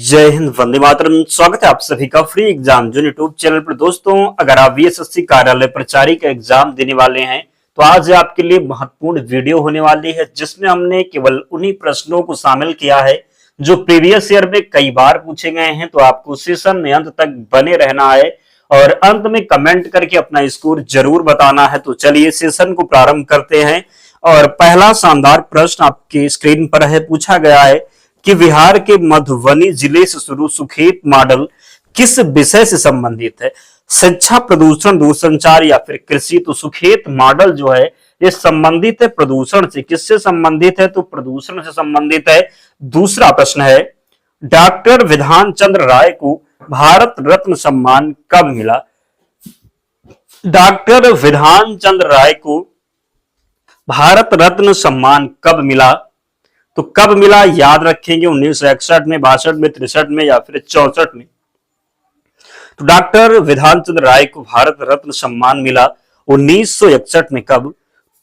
जय हिंद, वंदे मातरम। स्वागत है आप सभी का फ्री एग्जाम जो यूट्यूब चैनल पर। दोस्तों, अगर आप वीएसएससी कार्यालय प्राचार्य का एग्जाम देने वाले हैं तो आज आपके लिए महत्वपूर्ण वीडियो होने वाली है, जिसमें हमने केवल उन्हीं प्रश्नों को शामिल किया है जो प्रीवियस ईयर में कई बार पूछे गए हैं। तो आपको सेशन में अंत तक बने रहना है और अंत में कमेंट करके अपना स्कोर जरूर बताना है। तो चलिए सेशन को प्रारंभ करते हैं। और पहला शानदार प्रश्न आपकी स्क्रीन पर है। पूछा गया है कि बिहार के मधुबनी जिले से शुरू सुखेत मॉडल किस विषय से संबंधित है? शिक्षा, प्रदूषण, दूरसंचार या फिर कृषि? तो सुखेत मॉडल जो है ये संबंधित है प्रदूषण से। किससे संबंधित है? तो प्रदूषण से संबंधित है। दूसरा प्रश्न है, डॉक्टर विधान चंद्र राय को भारत रत्न सम्मान कब मिला? डॉक्टर विधान चंद्र राय को भारत रत्न सम्मान कब मिला? तो कब मिला याद रखेंगे, 1961 में, 62 में, 63 में या फिर 64 में। तो डॉक्टर विधान चंद्र राय को भारत रत्न सम्मान मिला 1961 में। कब?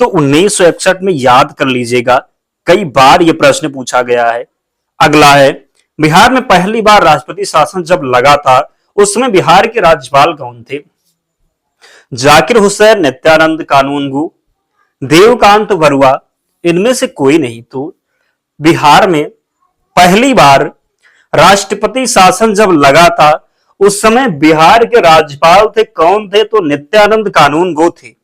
तो 1961 में। याद कर लीजिएगा, कई बार यह प्रश्न पूछा गया है। अगला है, बिहार में पहली बार राष्ट्रपति शासन जब लगा था उसमें बिहार के राज्यपाल कौन थे? जाकिर हुसैन, नित्यानंद कानूनगो, देवकांत बरुआ, इनमें से कोई नहीं। तो बिहार में पहली बार राष्ट्रपति शासन जब लगा था उस समय बिहार के राज्यपाल थे, कौन थे? तो नित्यानंद कानूनगो थे।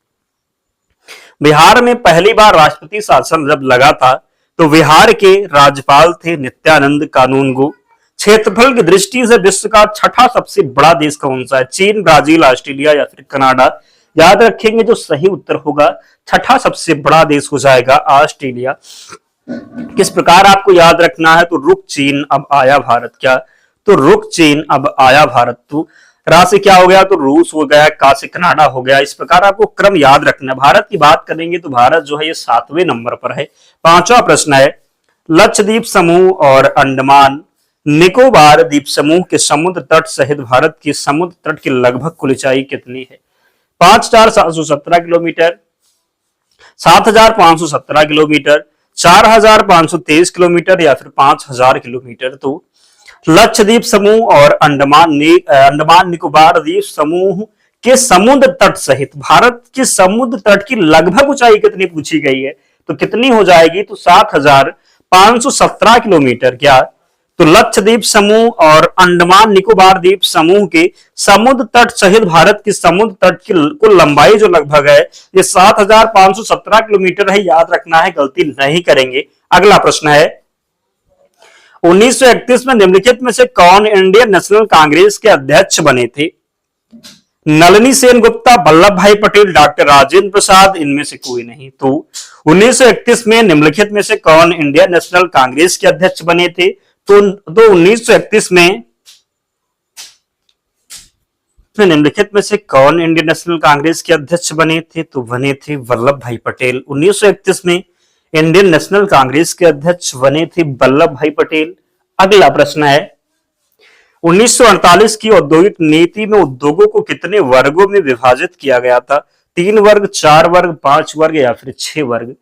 बिहार में पहली बार राष्ट्रपति शासन जब लगा था तो बिहार के राज्यपाल थे नित्यानंद कानूनगो। क्षेत्रफल की दृष्टि से विश्व का छठा सबसे बड़ा देश कौन सा है? चीन, ब्राजील, ऑस्ट्रेलिया या फिर कनाडा? याद रखेंगे, जो सही उत्तर होगा छठा सबसे बड़ा देश हो जाएगा ऑस्ट्रेलिया। किस प्रकार आपको याद रखना है? तो रुक चीन अब आया भारत। क्या? तो रुक चीन अब आया भारत। तो राशि क्या हो गया? तो रूस हो गया, का से कनाडा हो गया। इस प्रकार आपको क्रम याद रखना है। भारत की बात करेंगे तो भारत जो है ये 7वें नंबर पर है। पांचवा प्रश्न है, लक्षद्वीप समूह और अंडमान निकोबार द्वीप समूह के समुद्र तट सहित भारत की समुद्र तट की लगभग कुल ऊंचाई कितनी है? 5,717 किलोमीटर, 7,517 किलोमीटर, 4,523 किलोमीटर या फिर 5,000 किलोमीटर? तो लक्षद्वीप समूह और अंडमान निकोबार द्वीप समूह के समुद्र तट सहित भारत के समुद्र तट की लगभग ऊंचाई कितनी पूछी गई है? तो कितनी हो जाएगी? तो 7,517 किलोमीटर। क्या? तो लक्षद्वीप समूह और अंडमान निकोबार द्वीप समूह के समुद्र तट सहित भारत की समुद्र तट की कुल लंबाई जो लगभग है ये 7,517 किलोमीटर है। याद रखना है, गलती नहीं करेंगे। अगला प्रश्न है, 1931 में निम्नलिखित में से कौन इंडियन नेशनल कांग्रेस के अध्यक्ष बने थे? नलिनी सेनगुप्ता, वल्लभ भाई पटेल, डॉक्टर राजेंद्र प्रसाद, इनमें से कोई नहीं। तो 1931 में निम्नलिखित में से कौन इंडियन नेशनल कांग्रेस के अध्यक्ष बने थे? तो 1931 में निम्नलिखित में से कौन इंडियन नेशनल कांग्रेस के अध्यक्ष बने थे? तो बने थे वल्लभ भाई पटेल। 1931 में इंडियन नेशनल कांग्रेस के अध्यक्ष बने थे वल्लभ भाई पटेल। अगला प्रश्न है, 1948 की औद्योगिक नीति में उद्योगों को कितने वर्गों में विभाजित किया गया था? 3 वर्ग, 4 वर्ग, 5 वर्ग या फिर 6 वर्ग?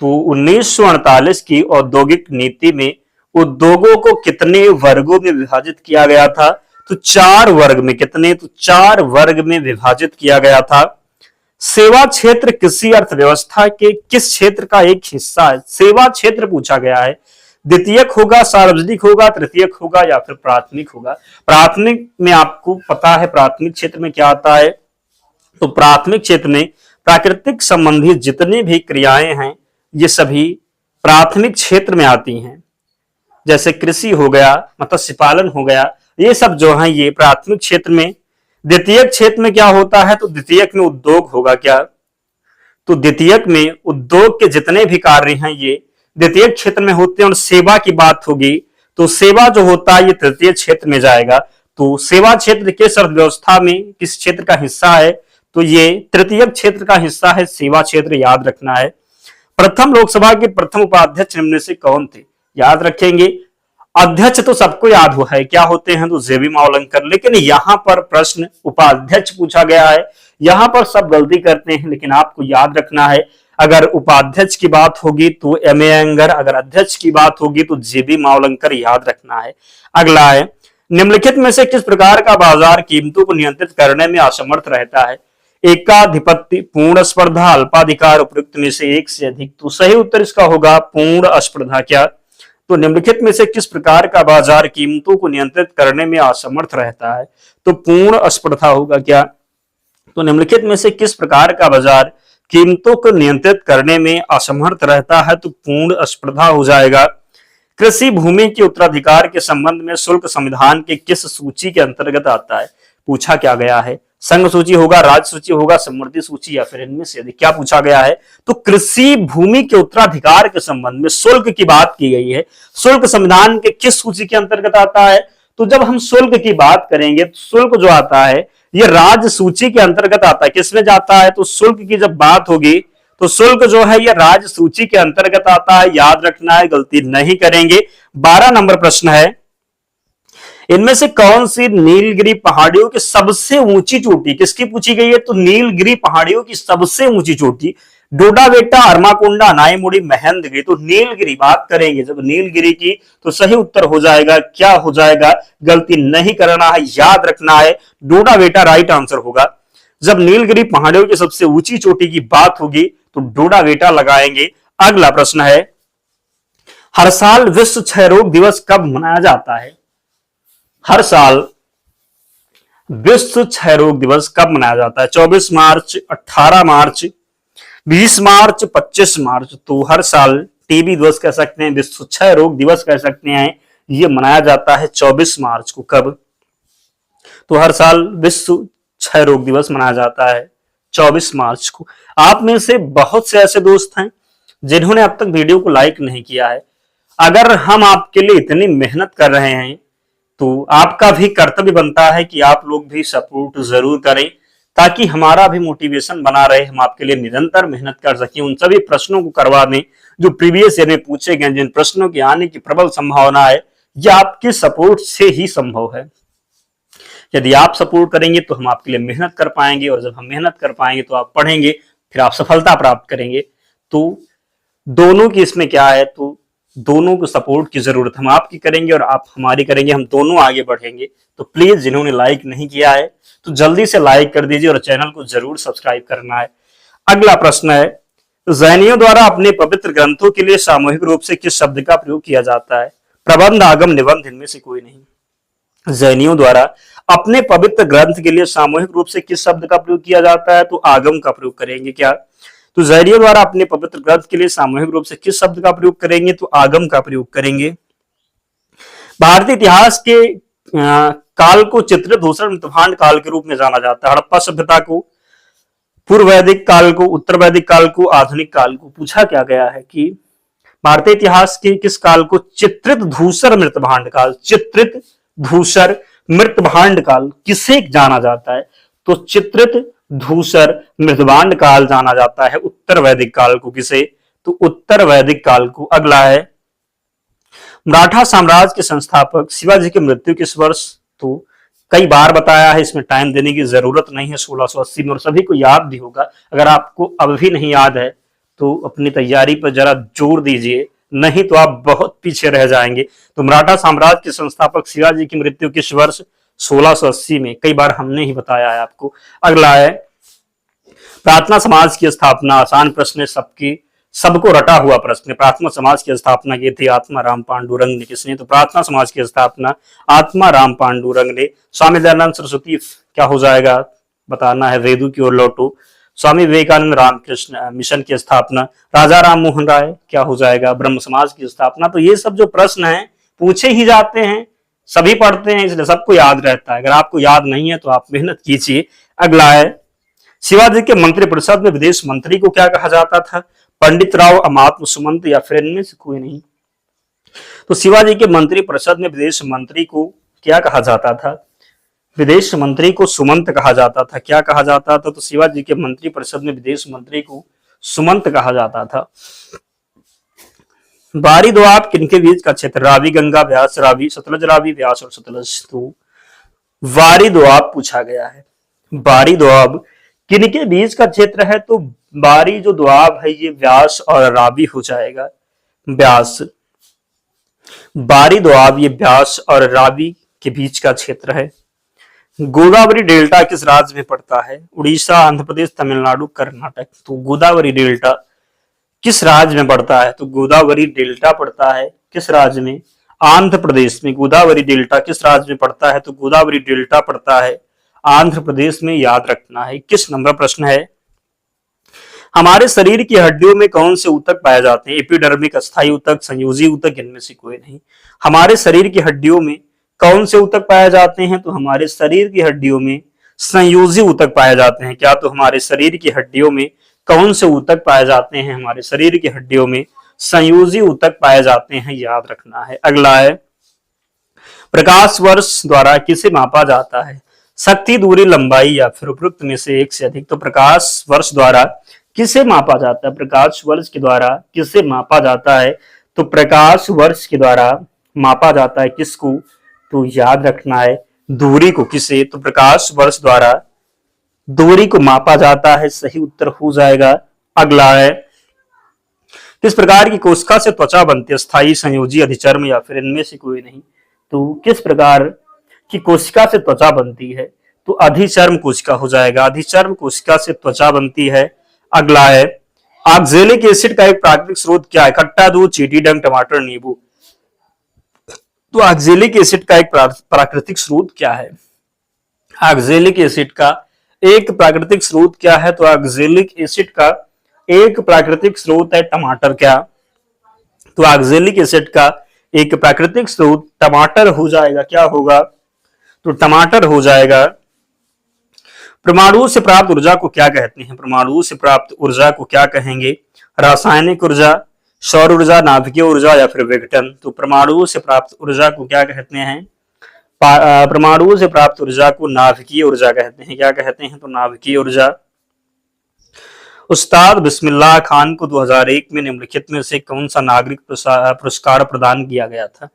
तो 1948 की औद्योगिक नीति में उद्योगों को कितने वर्गों में विभाजित किया गया था? तो 4 वर्ग में। कितने? तो 4 वर्ग में विभाजित किया गया था। सेवा क्षेत्र कृषि अर्थव्यवस्था के किस क्षेत्र का एक हिस्सा है? सेवा क्षेत्र पूछा गया है। द्वितीयक होगा, सार्वजनिक होगा, तृतीयक होगा या फिर प्राथमिक होगा? प्राथमिक में आपको पता है प्राथमिक क्षेत्र में क्या आता है? तो प्राथमिक क्षेत्र में प्राकृतिक संबंधी जितनी भी क्रियाएं हैं ये सभी प्राथमिक क्षेत्र में आती हैं। जैसे कृषि हो गया, मत्स्य पालन हो गया, ये सब जो है ये प्राथमिक क्षेत्र में। द्वितीयक क्षेत्र में क्या होता है? तो द्वितीयक में उद्योग होगा। क्या? तो द्वितीयक में उद्योग के जितने भी कार्य हैं ये द्वितीयक क्षेत्र में होते हैं। और सेवा की बात होगी तो सेवा जो होता है ये तृतीय क्षेत्र में जाएगा। तो सेवा क्षेत्र किस अर्थव्यवस्था में किस क्षेत्र का हिस्सा है? तो ये तृतीयक क्षेत्र का हिस्सा है सेवा क्षेत्र। याद रखना है। प्रथम लोकसभा के प्रथम उपाध्यक्ष निम्न से कौन थे? याद रखेंगे, अध्यक्ष तो सबको याद हुआ है क्या होते हैं? तो जेबी मावलंकर। लेकिन यहां पर प्रश्न उपाध्यक्ष पूछा गया है, यहां पर सब गलती करते हैं, लेकिन आपको याद रखना है अगर उपाध्यक्ष की बात होगी तो एम.ए. अयंगर, अगर अध्यक्ष की बात होगी तो जी.बी. मावलंकर, याद रखना है। अगला है, निम्नलिखित में से किस प्रकार का बाजार कीमतों को नियंत्रित करने में असमर्थ रहता है? एकाधिपत्य, पूर्ण स्पर्धा, अल्पाधिकार, उपयुक्त में से एक से अधिक। तो सही उत्तर इसका होगा पूर्ण स्पर्धा। क्या? तो निम्नलिखित में से किस प्रकार का बाजार कीमतों को नियंत्रित करने में असमर्थ रहता है? तो पूर्ण स्पर्धा होगा। क्या? तो निम्नलिखित में से किस प्रकार का बाजार कीमतों को नियंत्रित करने में असमर्थ रहता है? तो पूर्ण स्पर्धा हो जाएगा। कृषि भूमि के उत्तराधिकार के संबंध में शुल्क संविधान के किस सूची के अंतर्गत आता है? पूछा क्या गया है? संघ सूची होगा, राज्य सूची होगा, समवर्ती सूची, या फिर इनमें से अधिक। क्या पूछा गया है? तो कृषि भूमि के उत्तराधिकार के संबंध में शुल्क की बात की गई है। शुल्क संविधान के किस सूची के अंतर्गत आता है? तो जब हम शुल्क की बात करेंगे तो शुल्क जो आता है ये राज्य सूची के अंतर्गत आता है। किसमें जाता है? तो शुल्क की जब बात होगी तो शुल्क जो है ये राज्य सूची के अंतर्गत आता है। याद रखना है, गलती नहीं करेंगे। 12 नंबर प्रश्न है, इनमें से कौन सी नीलगिरी पहाड़ियों की सबसे ऊंची चोटी, किसकी पूछी गई है? तो नीलगिरी पहाड़ियों की सबसे ऊंची चोटी डोडाबेटा, अरमाकोंडा, अनाईमुड़ी, महेंद्रगिरी। तो नीलगिरी बात करेंगे जब नीलगिरी की तो सही उत्तर हो जाएगा, क्या हो जाएगा? गलती नहीं करना है, याद रखना है, डोडाबेटा राइट आंसर होगा। जब नीलगिरी पहाड़ियों की सबसे ऊंची चोटी की बात होगी तो डोडाबेटा लगाएंगे। अगला प्रश्न है, हर साल विश्व क्षय रोग दिवस कब मनाया जाता है? हर साल विश्व क्षय रोग दिवस कब मनाया जाता है? 24 मार्च, 18 मार्च, 20 मार्च, 25 मार्च। तो हर साल टीबी दिवस कह सकते हैं, विश्व क्षय रोग दिवस कह सकते हैं, ये मनाया जाता है 24 मार्च को। कब? तो हर साल विश्व क्षय रोग दिवस मनाया जाता है 24 मार्च को। आप में से बहुत से ऐसे दोस्त हैं जिन्होंने अब तक वीडियो को लाइक नहीं किया है। अगर हम आपके लिए इतनी मेहनत कर रहे हैं तो आपका भी कर्तव्य बनता है कि आप लोग भी सपोर्ट जरूर करें, ताकि हमारा भी मोटिवेशन बना रहे, हम आपके लिए निरंतर मेहनत कर सकें, उन सभी प्रश्नों को करवा दें जो प्रीवियस ईयर में पूछे गए, जिन प्रश्नों के आने की प्रबल संभावना है, यह आपके सपोर्ट से ही संभव है। यदि आप सपोर्ट करेंगे तो हम आपके लिए मेहनत कर पाएंगे, और जब हम मेहनत कर पाएंगे तो आप पढ़ेंगे, फिर आप सफलता प्राप्त करेंगे। तो दोनों की इसमें क्या है, तो दोनों को सपोर्ट की जरूरत, हम आपकी करेंगे और आप हमारी करेंगे, हम दोनों आगे बढ़ेंगे। तो प्लीज जिन्होंने लाइक नहीं किया है तो जल्दी से लाइक कर दीजिए और चैनल को जरूर सब्सक्राइब करना है। अगला प्रश्न है, जैनियों द्वारा अपने पवित्र ग्रंथों के लिए सामूहिक रूप से किस शब्द का प्रयोग किया जाता है? प्रबंध, आगम, निबंध, इनमें से कोई नहीं। जैनियों द्वारा अपने पवित्र ग्रंथ के लिए सामूहिक रूप से किस शब्द का प्रयोग किया जाता है? तो आगम का प्रयोग करेंगे। क्या? तो जैनियों द्वारा अपने पवित्र ग्रंथ के लिए सामूहिक रूप से किस शब्द का प्रयोग करेंगे? तो आगम का प्रयोग करेंगे। भारतीय इतिहास के काल को चित्रित धूसर मृतभांड काल के रूप में जाना जाता है। हड़प्पा सभ्यता को, पूर्व वैदिक काल को, उत्तर वैदिक काल को, आधुनिक काल को। पूछा क्या गया है कि भारतीय इतिहास के किस काल को चित्रित धूसर मृतभांड काल, चित्रित धूसर मृतभांड काल किसे जाना जाता है? तो चित्रित धूसर मृतभांड काल जाना जाता है उत्तर वैदिक काल को। किसे? तो उत्तर वैदिक काल को। अगला है, मराठा साम्राज्य के संस्थापक शिवाजी की मृत्यु किस वर्ष? तो कई बार बताया है, इसमें टाइम देने की जरूरत नहीं है, 1680 में, और सभी को याद भी होगा। अगर आपको अब भी नहीं याद है तो अपनी तैयारी पर जरा जोर दीजिए, नहीं तो आप बहुत पीछे रह जाएंगे। तो मराठा साम्राज्य के संस्थापक शिवाजी की मृत्यु किस वर्ष? 1680 में। कई बार हमने ही बताया है आपको। अगला है, प्रार्थना समाज की स्थापना, आसान प्रश्न है, सबको रटा हुआ प्रश्न। प्रार्थना समाज की स्थापना की थी आत्माराम पांडुरंग ने। किसने? तो प्रार्थना समाज की स्थापना आत्माराम पांडुरंग ने। स्वामी दयानंद सरस्वती, क्या हो जाएगा? बताना है, वेदों की ओर लौटो। स्वामी विवेकानंद रामकृष्ण मिशन की स्थापना। राजा राम मोहन राय, क्या हो जाएगा? ब्रह्म समाज की स्थापना। तो ये सब जो प्रश्न हैं पूछे ही जाते हैं, सभी पढ़ते हैं, इसलिए सबको याद रहता है। अगर आपको याद नहीं है तो आप मेहनत कीजिए। अगला है, शिवाजी के मंत्रिपरिषद में विदेश मंत्री को क्या कहा जाता था? पंडित राव, अमात्य सुमंत, या फिर इनमें से कोई नहीं। तो शिवाजी के मंत्रिपरिषद में विदेश मंत्री को क्या कहा जाता था? विदेश मंत्री को सुमंत कहा जाता था। क्या कहा जाता था? तो शिवाजी के मंत्रिपरिषद में विदेश मंत्री को सुमंत कहा जाता था। बारी दोआब किनके बीच का क्षेत्र? रावी, गंगा, व्यास, रावी, सतलज, रावी, व्यास और सतलज। तो वारी दोआब पूछा गया है। बारी दोआब किनके बीच का क्षेत्र है? तो बारी जो दोआब है ये व्यास और रावी हो जाएगा, व्यास। बारी दोआब ये व्यास और रावी के बीच का क्षेत्र है। गोदावरी डेल्टा किस राज्य में पड़ता है? उड़ीसा, आंध्र प्रदेश, तमिलनाडु, कर्नाटक। तो गोदावरी डेल्टा किस राज्य में पड़ता है? तो गोदावरी डेल्टा पड़ता है किस राज्य में? आंध्र प्रदेश में। गोदावरी डेल्टा किस राज्य में पड़ता है? तो गोदावरी डेल्टा पड़ता है आंध्र प्रदेश में, याद रखना है। 21 नंबर प्रश्न है, हमारे शरीर की हड्डियों में कौन से ऊतक पाए जाते हैं? एपिडर्मिक, अस्थायी ऊतक, संयोजी ऊतक, इनमें से कोई नहीं। हमारे शरीर की हड्डियों में कौन से ऊतक पाए जाते हैं? तो हमारे शरीर की हड्डियों में संयोजी ऊतक पाए जाते हैं। क्या? तो हमारे शरीर की हड्डियों में कौन से ऊतक पाए जाते हैं? हमारे शरीर की हड्डियों में संयोजी ऊतक पाए जाते हैं, याद रखना है। अगला है, प्रकाश वर्ष द्वारा किसे मापा जाता है? शक्ति, दूरी, लंबाई या फिर उपरोक्त में से एक से अधिक। तो प्रकाश वर्ष द्वारा किसे मापा जाता है? प्रकाश वर्ष के द्वारा किसे मापा जाता है? तो प्रकाश वर्ष के द्वारा मापा जाता है किसको? तो याद रखना है दूरी को। किसे? तो प्रकाश वर्ष द्वारा दूरी को मापा जाता है, सही उत्तर हो जाएगा। अगला है, किस प्रकार की कोशिका से त्वचा बनती है? स्थायी, संयोजी, अधिचर्म या फिर इनमें से कोई नहीं। तो किस प्रकार की कोशिका से त्वचा बनती है? तो अधिचर्म कोशिका हो जाएगा, अधिचर्म कोशिका से त्वचा बनती है। अगला है, ऑक्जेलिक एसिड का एक प्राकृतिक स्रोत क्या है? खट्टा दूध, चीटी डंक, टमाटर, नींबू। तो ऑक्जेलिक एसिड का एक प्राकृतिक स्रोत क्या है? ऑक्जेलिक एसिड का एक प्राकृतिक स्रोत क्या है? तो ऑक्जेलिक एसिड का एक प्राकृतिक स्रोत है टमाटर। क्या? तो ऑक्जेलिक एसिड का एक प्राकृतिक स्रोत टमाटर हो जाएगा। क्या होगा? तो टमाटर हो जाएगा। परमाणु से प्राप्त ऊर्जा को क्या कहते हैं? परमाणु से प्राप्त ऊर्जा को क्या कहेंगे? रासायनिक ऊर्जा, सौर ऊर्जा, नाभिकीय ऊर्जा या फिर विघटन। तो परमाणु से प्राप्त ऊर्जा को क्या कहते हैं? परमाणु से प्राप्त ऊर्जा को नाभिकीय ऊर्जा कहते हैं। क्या कहते हैं? तो नाभिकीय ऊर्जा। उस्ताद बिस्मिल्लाह खान को 2001 में निम्नलिखित में से कौन सा नागरिक पुरस्कार प्रदान किया गया था?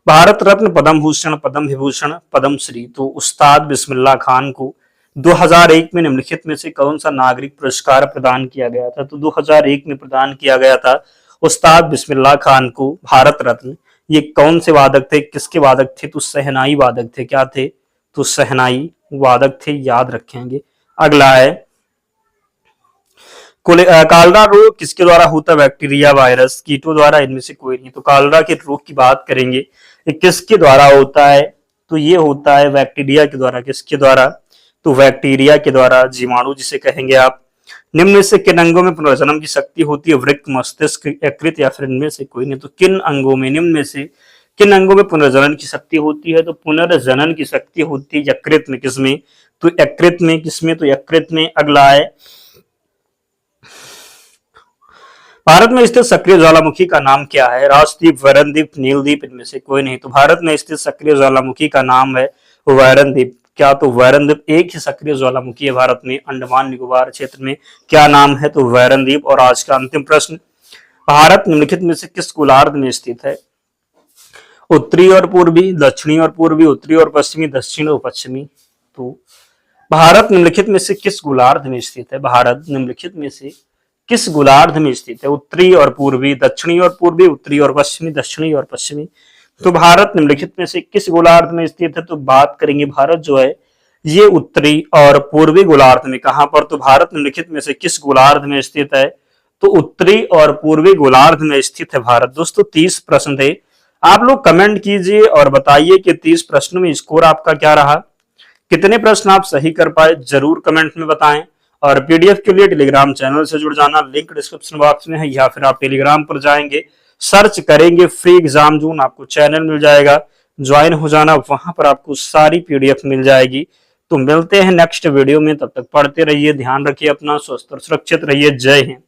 भारत रत्न, पद्म भूषण, पद्म विभूषण, पद्म श्री। तो उस्ताद बिस्मिल्लाह खान को 2001 में निम्नलिखित में से कौन सा नागरिक पुरस्कार प्रदान किया गया था? तो 2001 में प्रदान किया गया था उस्ताद बिस्मिल्लाह खान को भारत रत्न। ये कौन से वादक थे? किसके वादक थे? तो शहनाई वादक थे। क्या थे? तो शहनाई वादक थे, याद रखेंगे। अगला है, कालरा रोग किसके द्वारा होता है? बैक्टीरिया, वायरस, कीटों द्वारा, इनमें से कोई नहीं। तो कालरा के रोग की बात करेंगे, ये किसके द्वारा होता है? तो ये होता है बैक्टीरिया के द्वारा। किसके द्वारा? तो बैक्टीरिया के द्वारा, जीवाणु जिसे कहेंगे आप। निम्न में से किन अंगों में पुनर्जन्म की शक्ति होती है? वृक्क, मस्तिष्क, यकृत या फिर इनमें से कोई नहीं। तो किन अंगों में, निम्न में से किन अंगों में पुनर्जनन की शक्ति होती है? तो पुनर्जनन की शक्ति होती है यकृत में। किसमें? तो यकृत में। किसमें? तो यकृत में। अगला है, भारत में स्थित सक्रिय ज्वालामुखी का नाम क्या है? राजद्वीप, वैरनद्वीप, नीलद्वीप, इनमें से कोई नहीं। तो भारत में स्थित सक्रिय ज्वालामुखी का नाम है वैरनद्वीप। क्या? तो वैरनद्वीप एक ही सक्रिय ज्वालामुखी है भारत में, अंडमान निकोबार क्षेत्र में। क्या नाम है? तो वैरनद्वीप। और आज का अंतिम प्रश्न, भारत निम्नलिखित में से किस गोलार्ध में स्थित है? उत्तरी और पूर्वी, दक्षिणी और पूर्वी, उत्तरी और पश्चिमी, दक्षिण और पश्चिमी। तो भारत निम्नलिखित में से किस गोलार्ध में स्थित है? भारत निम्नलिखित में से किस गोलार्ध में स्थित है? उत्तरी और पूर्वी, दक्षिणी और पूर्वी, उत्तरी और पश्चिमी, दक्षिणी और पश्चिमी। तो भारत निम्नलिखित में से किस गोलार्ध में स्थित है? तो बात करेंगे, भारत जो है ये उत्तरी और पूर्वी गोलार्ध में। कहां पर? तो भारत निम्नलिखित में से किस गोलार्ध में स्थित है? तो उत्तरी और पूर्वी गोलार्ध में स्थित है भारत। दोस्तों 30 प्रश्न थे, आप लोग कमेंट कीजिए और बताइए कि 30 प्रश्नों में स्कोर आपका क्या रहा, कितने प्रश्न आप सही कर पाए, जरूर कमेंट में बताएं। और पीडीएफ के लिए टेलीग्राम चैनल से जुड़ जाना, लिंक डिस्क्रिप्शन बॉक्स में है, या फिर आप टेलीग्राम पर जाएंगे, सर्च करेंगे फ्री एग्जाम जोन, आपको चैनल मिल जाएगा, ज्वाइन हो जाना, वहां पर आपको सारी पीडीएफ मिल जाएगी। तो मिलते हैं नेक्स्ट वीडियो में, तब तक पढ़ते रहिए, ध्यान रखिए अपना, स्वस्थ और सुरक्षित रहिए। जय हिंद।